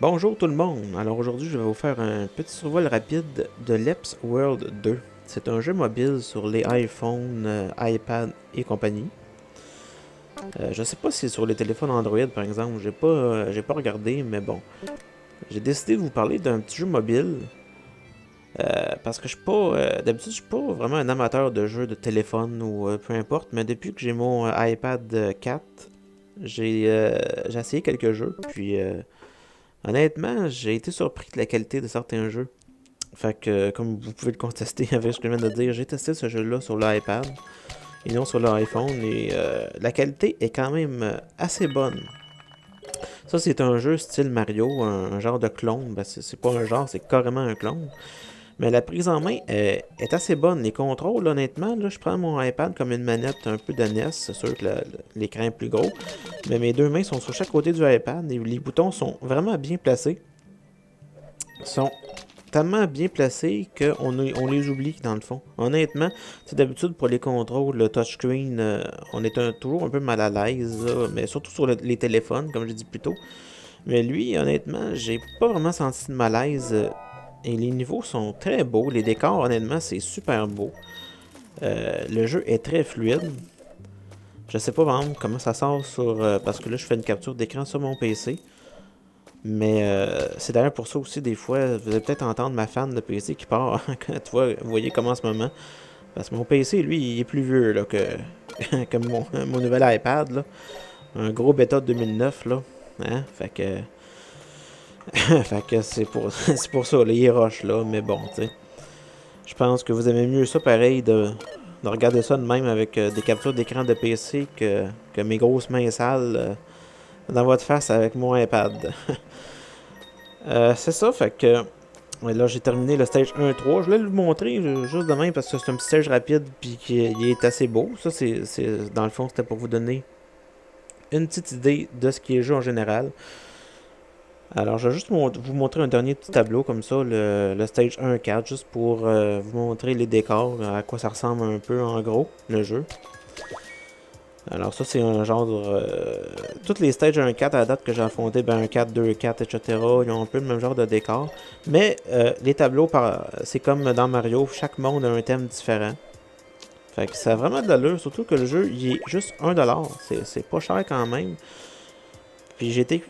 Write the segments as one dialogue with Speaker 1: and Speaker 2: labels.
Speaker 1: Bonjour tout le monde, alors aujourd'hui je vais vous faire un petit survol rapide de Leps World 2. C'est un jeu mobile sur les iPhones, iPad et compagnie. Je sais pas si c'est sur les téléphones Android par exemple, j'ai pas regardé, mais bon. J'ai décidé de vous parler d'un petit jeu mobile, parce que je suis pas, d'habitude je suis pas vraiment un amateur de jeux de téléphone ou peu importe, mais depuis que j'ai mon iPad 4, j'ai essayé quelques jeux, puis honnêtement j'ai été surpris de la qualité de certains jeux. Fait que, comme vous pouvez le contester avec ce que je viens de dire, j'ai testé ce jeu-là sur l'iPad et non sur l'iPhone et la qualité est quand même assez bonne. Ça, c'est un jeu style Mario, un genre de clone. Ben, c'est pas un genre, c'est carrément un clone. Mais la prise en main est assez bonne. Les contrôles, honnêtement, là, je prends mon iPad comme une manette un peu de NES. C'est sûr que l'écran est plus gros. Mais mes deux mains sont sur chaque côté du iPad et les boutons sont vraiment bien placés. Ils sont tellement bien placés qu'on les oublie dans le fond. Honnêtement, c'est d'habitude pour les contrôles, le touchscreen, on est toujours un peu mal à l'aise, là, mais surtout sur les téléphones, comme j'ai dit plus tôt. Mais lui, honnêtement, j'ai pas vraiment senti de malaise. Et les niveaux sont très beaux. Les décors, honnêtement, c'est super beau. Le jeu est très fluide. Je sais pas vraiment comment ça sort sur... parce que là, je fais une capture d'écran sur mon PC. Mais c'est d'ailleurs pour ça aussi, des fois, vous allez peut-être entendre ma fan de PC qui part. Quand tu vois, vous voyez comment en ce moment. Parce que mon PC, lui, il est plus vieux là, que mon nouvel iPad. Là. Un gros bêta de 2009. Là. Hein? Fait que, fait que c'est pour ça, là, il est rush là. Mais bon, tu sais. Je pense que vous aimez mieux ça pareil de regarder ça de même avec des captures d'écran de PC que mes grosses mains sales dans votre face avec mon iPad. C'est ça, fait que ouais, là j'ai terminé le stage 1-3. Je voulais vous montrer juste de même parce que c'est un petit stage rapide puis qu'il est assez beau. Ça, dans le fond, c'était pour vous donner une petite idée de ce qui est le jeu en général. Alors, je vais juste vous montrer un dernier petit tableau comme ça, le stage 1-4, juste pour vous montrer les décors, à quoi ça ressemble un peu en gros, le jeu. Alors ça c'est un genre toutes les stages 1-4 à la date que j'ai affronté, ben 1-4, 2-4, etc. Ils ont un peu le même genre de décor. Mais les tableaux, c'est comme dans Mario, chaque monde a un thème différent. Fait que ça a vraiment de l'allure, surtout que le jeu il est juste 1$. C'est pas cher quand même. Puis j'ai été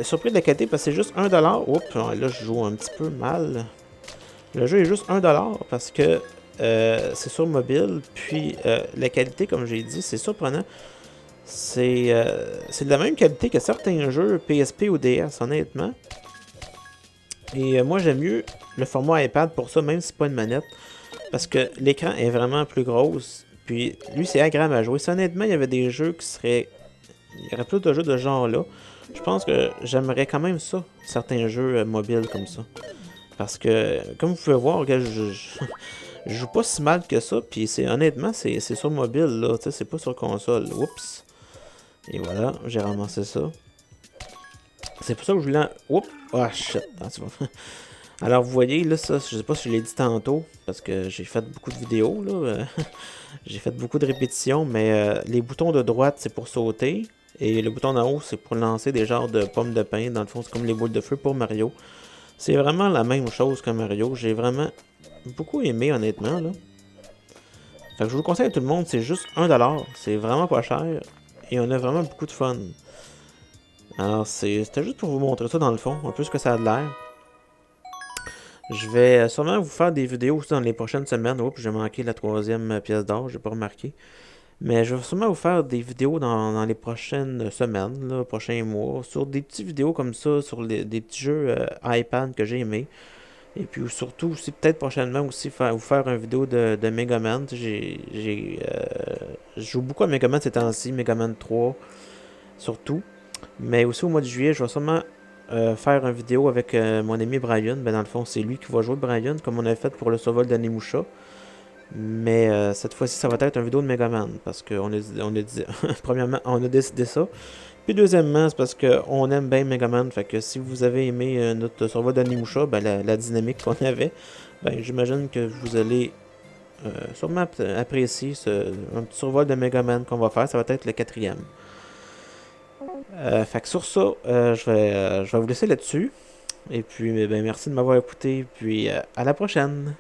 Speaker 1: surpris de la qualité parce que c'est juste 1$. Oups, là je joue un petit peu mal. Le jeu est juste 1$ parce que c'est sur mobile. Puis la qualité, comme j'ai dit, c'est surprenant. C'est de la même qualité que certains jeux PSP ou DS, honnêtement. Et moi, j'aime mieux le format iPad pour ça, même si c'est pas une manette. Parce que l'écran est vraiment plus grosse. Puis lui, c'est agréable à jouer. Si honnêtement, il y avait des jeux qui seraient... Il y aurait plus de jeux de ce genre-là. Je pense que j'aimerais quand même ça, certains jeux mobiles comme ça. Parce que, comme vous pouvez voir, je joue pas si mal que ça. Puis honnêtement, c'est sur mobile, là. Tu sais, c'est pas sur console. Oups. Et voilà, j'ai ramassé ça. C'est pour ça que je voulais... Oups! Ah, shit! Ah, tu vois. Alors, vous voyez, là, ça, je sais pas si je l'ai dit tantôt, parce que j'ai fait beaucoup de vidéos, là. J'ai fait beaucoup de répétitions, mais les boutons de droite, c'est pour sauter. Et le bouton d'en haut, c'est pour lancer des genres de pommes de pain. Dans le fond, c'est comme les boules de feu pour Mario. C'est vraiment la même chose que Mario. J'ai vraiment beaucoup aimé, honnêtement, là. Fait que je vous le conseille à tout le monde, c'est juste 1$. C'est vraiment pas cher. Et on a vraiment beaucoup de fun. Alors, c'était juste pour vous montrer ça dans le fond, un peu ce que ça a de l'air. Je vais sûrement vous faire des vidéos aussi dans les prochaines semaines. Oups, j'ai manqué la troisième pièce d'or, j'ai pas remarqué. Mais je vais sûrement vous faire des vidéos dans les prochaines semaines, là, prochains mois, sur des petites vidéos comme ça, sur des petits jeux iPad que j'ai aimés. Et puis surtout aussi, peut-être prochainement aussi, vous faire une vidéo de Megaman. Je joue beaucoup à Megaman ces temps-ci, Megaman 3 surtout. Mais aussi au mois de juillet, je vais sûrement faire une vidéo avec mon ami Brian. Ben, dans le fond, c'est lui qui va jouer Brian, comme on a fait pour le survol d'Animusha. Mais cette fois-ci, ça va être une vidéo de Megaman. Parce qu'on premièrement, on a décidé ça. Puis deuxièmement, c'est parce qu'on aime bien Megaman. Fait que si vous avez aimé notre survol d'Animusha, ben, la dynamique qu'on avait, ben, j'imagine que vous allez sûrement apprécier un petit survol de Megaman qu'on va faire. Ça va être le quatrième. Fait que sur ça, je vais vous laisser là-dessus. Et puis, ben, merci de m'avoir écouté. Puis, à la prochaine!